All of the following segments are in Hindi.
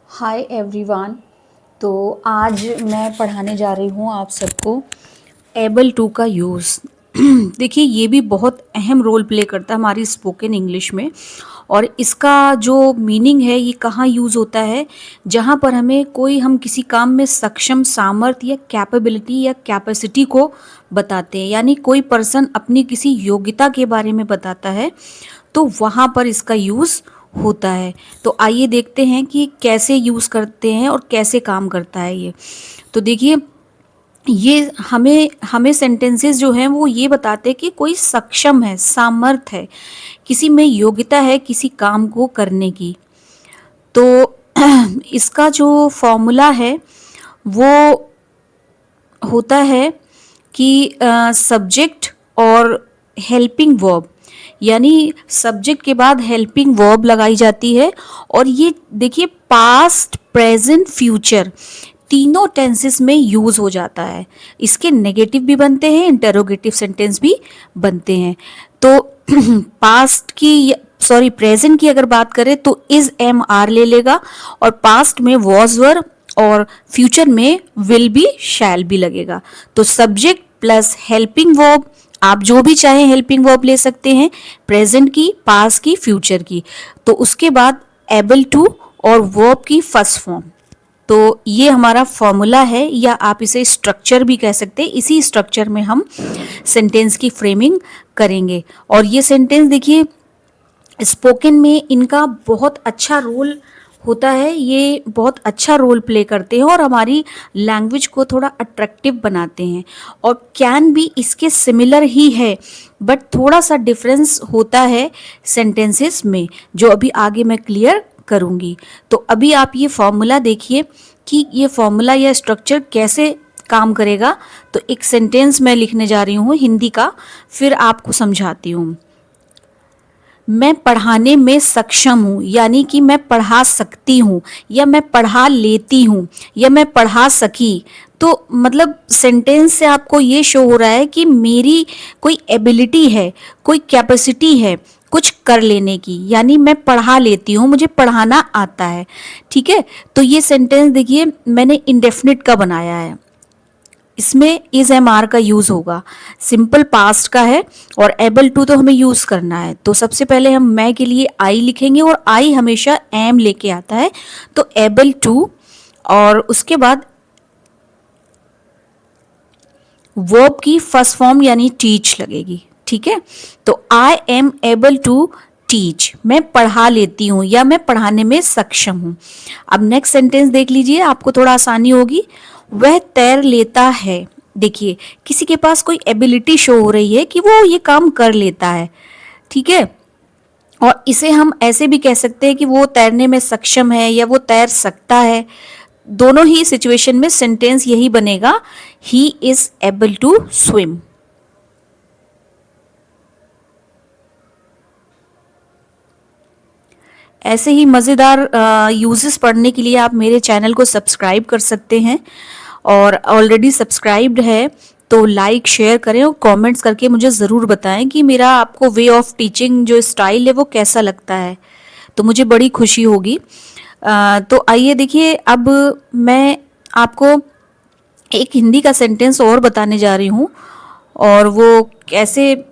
Hi everyone. तो आज मैं पढ़ाने जा रही हूँ आप सबको एबल टू का यूज़। देखिए, ये भी बहुत अहम रोल प्ले करता है हमारी स्पोकन इंग्लिश में। और इसका जो मीनिंग है, ये कहाँ यूज़ होता है, जहाँ पर हम किसी काम में सक्षम, सामर्थ्य या कैपेबिलिटी या कैपेसिटी को बताते हैं। यानी कोई पर्सन अपनी किसी योग्यता के बारे में बताता है, तो वहाँ पर इसका यूज़ होता है। तो आइए देखते हैं कि कैसे यूज़ करते हैं और कैसे काम करता है ये। तो देखिए, ये हमें हमें सेंटेंसेस जो हैं वो ये बताते हैं कि कोई सक्षम है, सामर्थ है, किसी में योग्यता है किसी काम को करने की। तो इसका जो फॉर्मूला है वो होता है कि सब्जेक्ट और हेल्पिंग वर्ब, यानी सब्जेक्ट के बाद हेल्पिंग वर्ब लगाई जाती है। और ये देखिए, पास्ट, प्रेजेंट, फ्यूचर तीनों टेंसेस में यूज हो जाता है। इसके नेगेटिव भी बनते हैं, इंटरोगेटिव सेंटेंस भी बनते हैं। तो पास्ट की, सॉरी, प्रेजेंट की अगर बात करें तो इज, एम, आर ले लेगा, और पास्ट में वॉज वर, और फ्यूचर में विल बी, शैल भी लगेगा। तो सब्जेक्ट प्लस हेल्पिंग वर्ब, आप जो भी चाहें हेल्पिंग वर्ब ले सकते हैं, प्रेजेंट की, पास्ट की, फ्यूचर की। तो उसके बाद एबल टू और वर्ब की फर्स्ट फॉर्म। तो ये हमारा फॉर्मूला है, या आप इसे स्ट्रक्चर भी कह सकते हैं। इसी स्ट्रक्चर में हम सेंटेंस की फ्रेमिंग करेंगे। और ये सेंटेंस देखिए, स्पोकन में इनका बहुत अच्छा रोल होता है। ये बहुत अच्छा रोल प्ले करते हैं और हमारी लैंग्वेज को थोड़ा अट्रैक्टिव बनाते हैं। और कैन भी इसके सिमिलर ही है, बट थोड़ा सा डिफरेंस होता है सेंटेंसेस में, जो अभी आगे मैं क्लियर करूँगी। तो अभी आप ये फॉर्मूला देखिए कि ये फॉर्मूला या स्ट्रक्चर कैसे काम करेगा। तो एक सेंटेंस मैं लिखने जा रही हूँ हिंदी का, फिर आपको समझाती हूँ। मैं पढ़ाने में सक्षम हूँ, यानी कि मैं पढ़ा सकती हूँ, या मैं पढ़ा लेती हूँ, या मैं पढ़ा सकी। तो मतलब सेंटेंस से आपको ये शो हो रहा है कि मेरी कोई एबिलिटी है, कोई कैपेसिटी है कुछ कर लेने की, यानी मैं पढ़ा लेती हूँ, मुझे पढ़ाना आता है। ठीक है, तो ये सेंटेंस देखिए, मैंने इंडेफिनिट का बनाया है। इसमें इज, एम, आर का यूज होगा। सिंपल पास्ट का है और एबल टू तो हमें यूज करना है। तो सबसे पहले हम मैं के लिए आई लिखेंगे, और आई हमेशा एम लेके आता है, तो एबल टू। और उसके बाद वर्ब की फर्स्ट फॉर्म यानी टीच लगेगी। ठीक है, तो I am able to teach, मैं पढ़ा लेती हूँ या मैं पढ़ाने में सक्षम हूँ। अब नेक्स्ट सेंटेंस देख लीजिए, आपको थोड़ा आसानी होगी। वह तैर लेता है। देखिए, किसी के पास कोई एबिलिटी शो हो रही है कि वो ये काम कर लेता है। ठीक है, और इसे हम ऐसे भी कह सकते हैं कि वो तैरने में सक्षम है या वो तैर सकता है। दोनों ही सिचुएशन में सेंटेंस यही बनेगा, he is able to swim. ऐसे ही मज़ेदार यूजेस पढ़ने के लिए आप मेरे चैनल को सब्सक्राइब कर सकते हैं, और ऑलरेडी सब्सक्राइब्ड है तो लाइक, शेयर करें और कमेंट्स करके मुझे ज़रूर बताएं कि मेरा आपको वे ऑफ टीचिंग जो स्टाइल है वो कैसा लगता है। तो मुझे बड़ी खुशी होगी। तो आइए देखिए, अब मैं आपको एक हिंदी का सेंटेंस और बताने जा रही हूँ, और वो कैसे।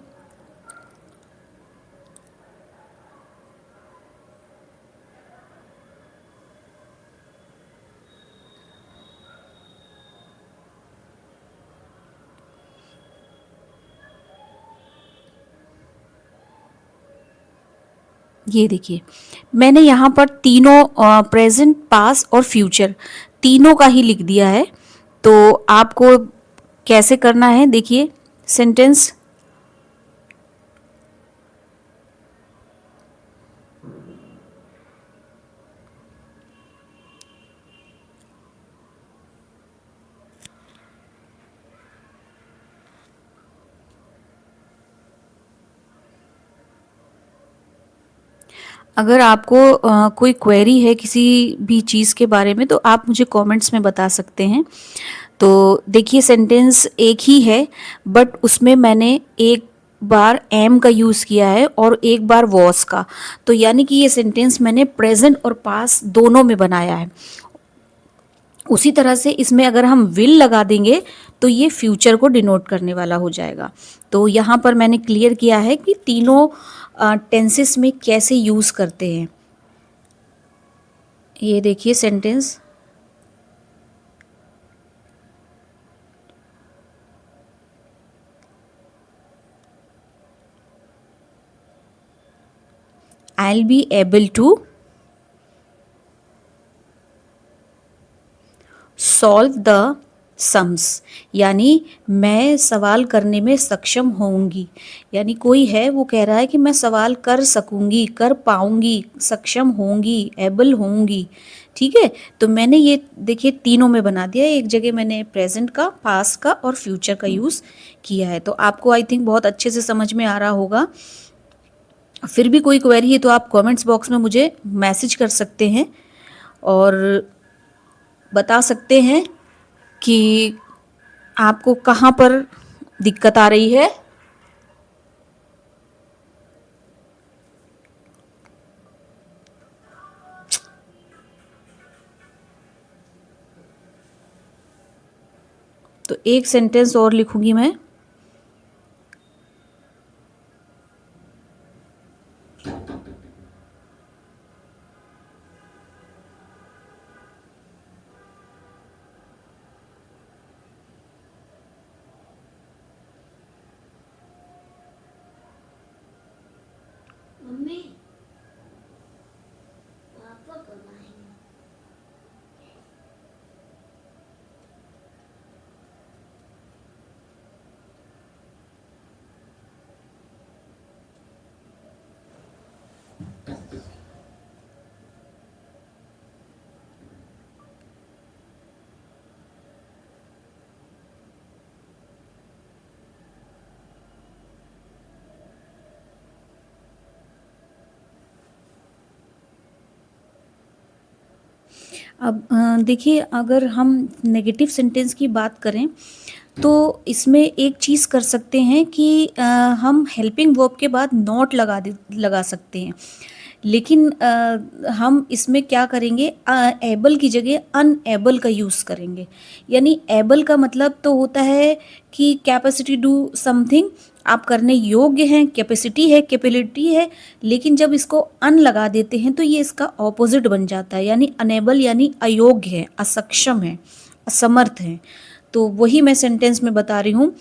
ये देखिए, मैंने यहाँ पर तीनों प्रेजेंट, पास्ट और फ्यूचर तीनों का ही लिख दिया है। तो आपको कैसे करना है, देखिए सेंटेंस। अगर आपको कोई क्वेरी है किसी भी चीज़ के बारे में, तो आप मुझे कमेंट्स में बता सकते हैं। तो देखिए, सेंटेंस एक ही है, बट उसमें मैंने एक बार एम का यूज़ किया है और एक बार वॉस का। तो यानी कि ये सेंटेंस मैंने प्रेजेंट और पास्ट दोनों में बनाया है। उसी तरह से इसमें अगर हम विल लगा देंगे तो ये फ्यूचर को डिनोट करने वाला हो जाएगा। तो यहाँ पर मैंने क्लियर किया है कि तीनों टेंसेस में कैसे यूज़ करते हैं। ये देखिए sentence, I will be able to solve the sums, यानी मैं सवाल करने में सक्षम होंगी। यानी कोई है वो कह रहा है कि मैं सवाल कर सकूंगी, कर पाऊंगी, सक्षम होंगी, एबल होंगी। ठीक है, तो मैंने ये देखिए तीनों में बना दिया। एक जगह मैंने प्रेजेंट का, पास्ट का और फ्यूचर का यूज़ किया है। तो आपको आई थिंक बहुत अच्छे से समझ में आ रहा होगा। फिर भी कोई क्वेरी है तो आप कमेंट्स बॉक्स में मुझे मैसेज कर सकते हैं और बता सकते हैं कि आपको कहाँ पर दिक्कत आ रही है। तो एक सेंटेंस और लिखूंगी मैं। मम्मी पापा कब आएंगे? अब देखिए, अगर हम नेगेटिव सेंटेंस की बात करें तो इसमें एक चीज़ कर सकते हैं कि हम हेल्पिंग वर्ब के बाद नॉट लगा सकते हैं। लेकिन हम इसमें क्या करेंगे, एबल की जगह अनएबल का यूज़ करेंगे। यानी एबल का मतलब तो होता है कि कैपेसिटी डू समथिंग, आप करने योग्य हैं, कैपेसिटी है, कैपेबिलिटी है। लेकिन जब इसको अन लगा देते हैं तो ये इसका ऑपोजिट बन जाता है, यानी अनेबल, यानी अयोग्य है, असक्षम है, असमर्थ है। तो वही मैं सेंटेंस में बता रही हूँ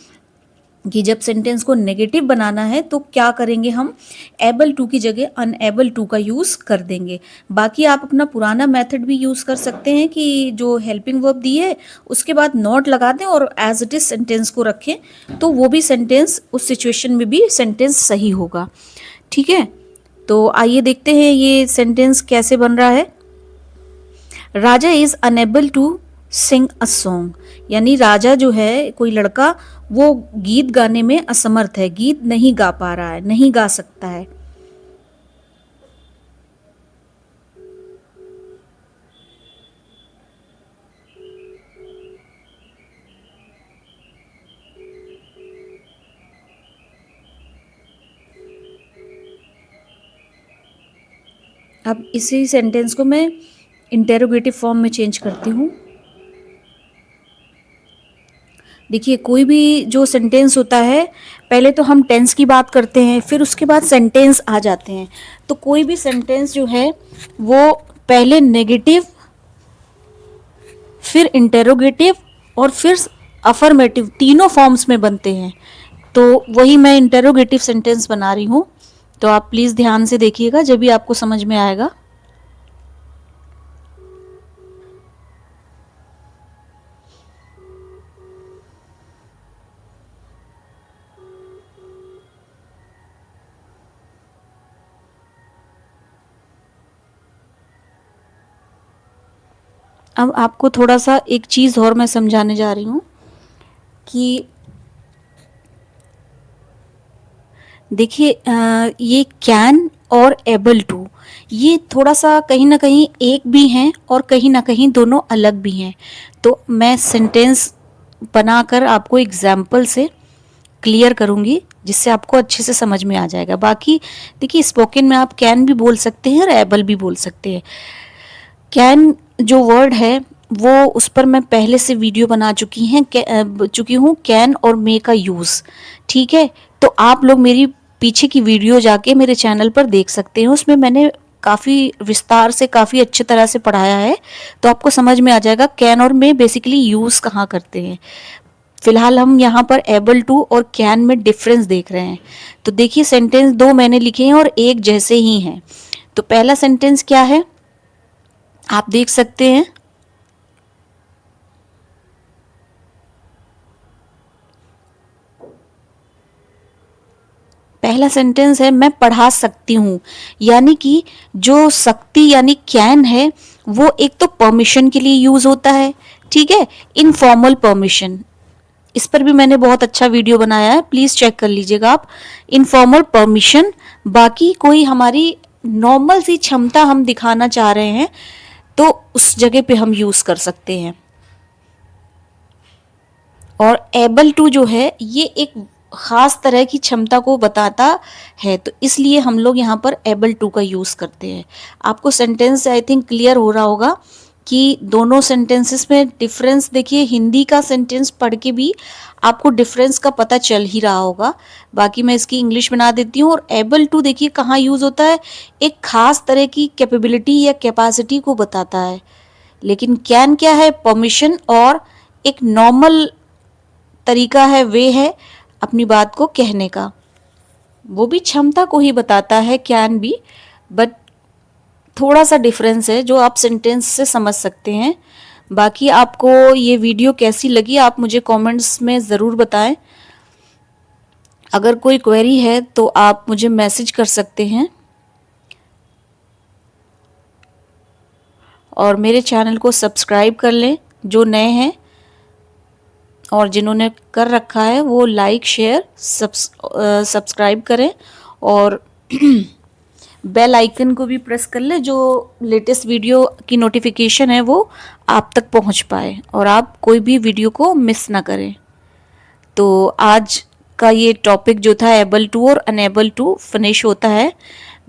कि जब सेंटेंस को नेगेटिव बनाना है तो क्या करेंगे, हम एबल टू की जगह अनएबल टू का यूज़ कर देंगे। बाकी आप अपना पुराना मेथड भी यूज़ कर सकते हैं कि जो हेल्पिंग वर्ब दी है उसके बाद नॉट लगा दें और एज इट इज सेंटेंस को रखें, तो वो भी सेंटेंस, उस सिचुएशन में भी सेंटेंस सही होगा। ठीक है, तो आइए देखते हैं ये सेंटेंस कैसे बन रहा है। Raja is unable to sing a song, यानी राजा जो है, कोई लड़का, वो गीत गाने में असमर्थ है, गीत नहीं गा पा रहा है, नहीं गा सकता है। अब इसी सेंटेंस को मैं इंटेरोगेटिव फॉर्म में चेंज करती हूँ। देखिए, कोई भी जो सेंटेंस होता है, पहले तो हम टेंस की बात करते हैं, फिर उसके बाद सेंटेंस आ जाते हैं। तो कोई भी सेंटेंस जो है वो पहले नेगेटिव, फिर इंटेरोगेटिव और फिर अफर्मेटिव, तीनों फॉर्म्स में बनते हैं। तो वही मैं इंटेरोगेटिव सेंटेंस बना रही हूँ। तो आप प्लीज़ ध्यान से देखिएगा, जब भी आपको समझ में आएगा। अब आपको थोड़ा सा एक चीज़ और मैं समझाने जा रही हूँ कि देखिए, ये कैन और एबल टू, ये थोड़ा सा कहीं ना कहीं एक भी हैं और कहीं ना कहीं दोनों अलग भी हैं। तो मैं सेंटेंस बनाकर आपको एग्जाम्पल से क्लियर करूँगी। जिससे आपको अच्छे से समझ में आ जाएगा। बाकी देखिए स्पोकन में आप कैन भी बोल सकते हैं और एबल भी बोल सकते हैं। कैन जो वर्ड है वो उस पर मैं पहले से वीडियो बना चुकी हूँ कैन और मे का यूज़, ठीक है। तो आप लोग मेरी पीछे की वीडियो जाके मेरे चैनल पर देख सकते हैं, उसमें मैंने काफ़ी विस्तार से काफ़ी अच्छी तरह से पढ़ाया है, तो आपको समझ में आ जाएगा कैन और मे बेसिकली यूज़ कहाँ करते हैं। फिलहाल हम यहाँ पर एबल टू और कैन में डिफरेंस देख रहे हैं। तो देखिए सेंटेंस दो मैंने लिखे हैं और एक जैसे ही हैं। तो पहला सेंटेंस क्या है आप देख सकते हैं, पहला सेंटेंस है मैं पढ़ा सकती हूँ, यानी कि जो सकती यानी कैन है वो एक तो परमिशन के लिए यूज होता है, ठीक है, इनफॉर्मल परमिशन। इस पर भी मैंने बहुत अच्छा वीडियो बनाया है, प्लीज चेक कर लीजिएगा आप। इनफॉर्मल परमिशन, बाकी कोई हमारी नॉर्मल सी क्षमता हम दिखाना चाह रहे हैं तो उस जगह पे हम यूज कर सकते हैं। और एबल टू जो है ये एक खास तरह की क्षमता को बताता है, तो इसलिए हम लोग यहाँ पर एबल टू का यूज करते हैं। आपको सेंटेंस आई थिंक क्लियर हो रहा होगा कि दोनों सेंटेंसेस में डिफरेंस देखिए, हिंदी का सेंटेंस पढ़ के भी आपको डिफरेंस का पता चल ही रहा होगा। बाकी मैं इसकी इंग्लिश बना देती हूँ। और एबल टू देखिए कहाँ यूज होता है, एक खास तरह की कैपेबिलिटी या कैपेसिटी को बताता है। लेकिन कैन क्या है, परमिशन और एक नॉर्मल तरीका है, वे है अपनी बात को कहने का, वो भी क्षमता को ही बताता है कैन भी, बट थोड़ा सा डिफरेंस है जो आप सेंटेंस से समझ सकते हैं। बाकी आपको ये वीडियो कैसी लगी आप मुझे कमेंट्स में ज़रूर बताएं। अगर कोई क्वेरी है तो आप मुझे मैसेज कर सकते हैं और मेरे चैनल को सब्सक्राइब कर लें जो नए हैं, और जिन्होंने कर रखा है वो लाइक शेयर सब्सक्राइब करें और बेल आइकन को भी प्रेस कर ले, जो लेटेस्ट वीडियो की नोटिफिकेशन है वो आप तक पहुंच पाए और आप कोई भी वीडियो को मिस ना करें। तो आज का ये टॉपिक जो था एबल टू और अनेबल टू फिनिश होता है।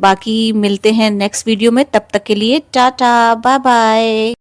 बाकी मिलते हैं नेक्स्ट वीडियो में, तब तक के लिए टाटा बाय बाय।